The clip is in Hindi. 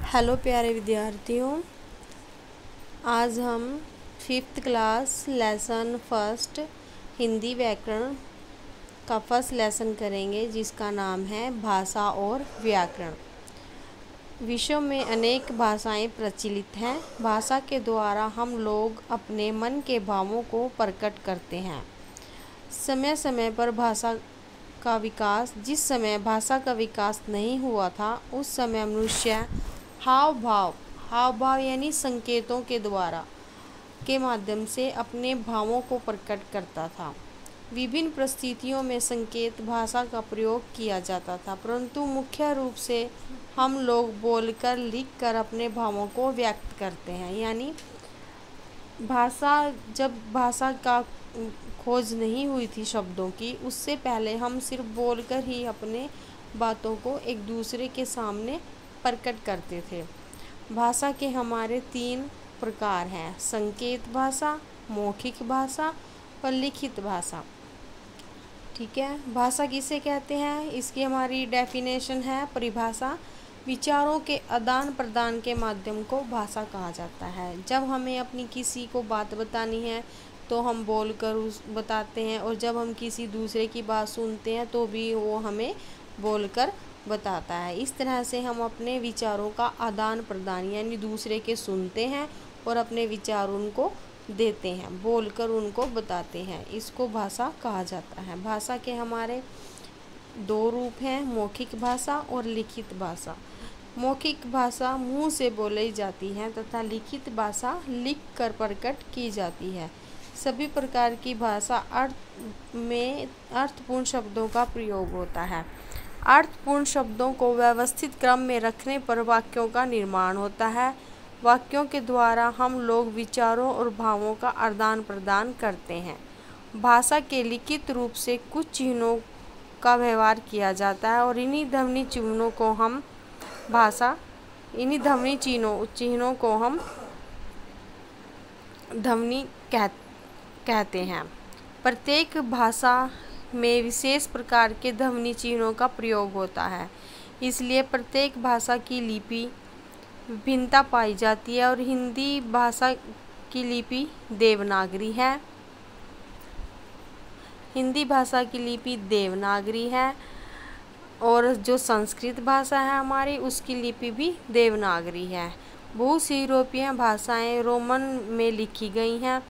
हेलो प्यारे विद्यार्थियों, आज हम 5th class lesson first Hindi व्याकरण का फर्स्ट लेसन करेंगे, जिसका नाम है भाषा और व्याकरण। विश्व में अनेक भाषाएं प्रचलित हैं। भाषा के द्वारा हम लोग अपने मन के भावों को प्रकट करते हैं। समय समय पर जिस समय भाषा का विकास नहीं हुआ था, उस समय मनुष्य हाव भाव यानी संकेतों के माध्यम से अपने भावों को प्रकट करता था। विभिन्न परिस्थितियों में संकेत भाषा का प्रयोग किया जाता था, परंतु मुख्य रूप से हम लोग बोलकर, लिखकर अपने भावों को व्यक्त करते हैं। यानी जब भाषा का खोज नहीं हुई थी शब्दों की, उससे पहले हम सिर्फ बोलकर ही अपने बातों को एक दूसरे के सामने प्रकट करते थे। भाषा के हमारे 3 प्रकार हैं: संकेत भाषा, मौखिक भाषा और लिखित भाषा। ठीक है, भाषा किसे कहते हैं? इसकी हमारी डेफिनेशन है, परिभाषा: विचारों के आदान प्रदान के माध्यम को भाषा कहा जाता है। जब हमें अपनी किसी को बात बतानी है तो हम बोलकर बताते हैं, और जब हम किसी दूसरे की बात सुनते हैं तो भी वो हमें बोलकर बताता है। इस तरह से हम अपने विचारों का आदान प्रदान यानी दूसरे के सुनते हैं और अपने विचार उनको देते हैं, बोलकर उनको बताते हैं। इसको भाषा कहा जाता है। भाषा के हमारे 2 रूप हैं, मौखिक भाषा और लिखित भाषा। मौखिक भाषा मुंह से बोली जाती है तथा लिखित भाषा लिख कर प्रकट की जाती है। सभी प्रकार की भाषा में अर्थपूर्ण शब्दों का प्रयोग होता है। अर्थपूर्ण शब्दों को व्यवस्थित क्रम में रखने पर वाक्यों का निर्माण होता है। वाक्यों के द्वारा हम लोग विचारों और भावों का आदान प्रदान करते हैं। भाषा के लिखित रूप से कुछ चिन्हों का व्यवहार किया जाता है, और इन्हीं ध्वनि चिन्हों को हम ध्वनि कहते हैं। प्रत्येक भाषा में विशेष प्रकार के ध्वनि चिन्हों का प्रयोग होता है, इसलिए प्रत्येक भाषा की लिपि भिन्नता पाई जाती है। और हिंदी भाषा की लिपि देवनागरी है। और जो संस्कृत भाषा है हमारी, उसकी लिपि भी देवनागरी है। बहुत सी यूरोपीय भाषाएं रोमन में लिखी गई हैं,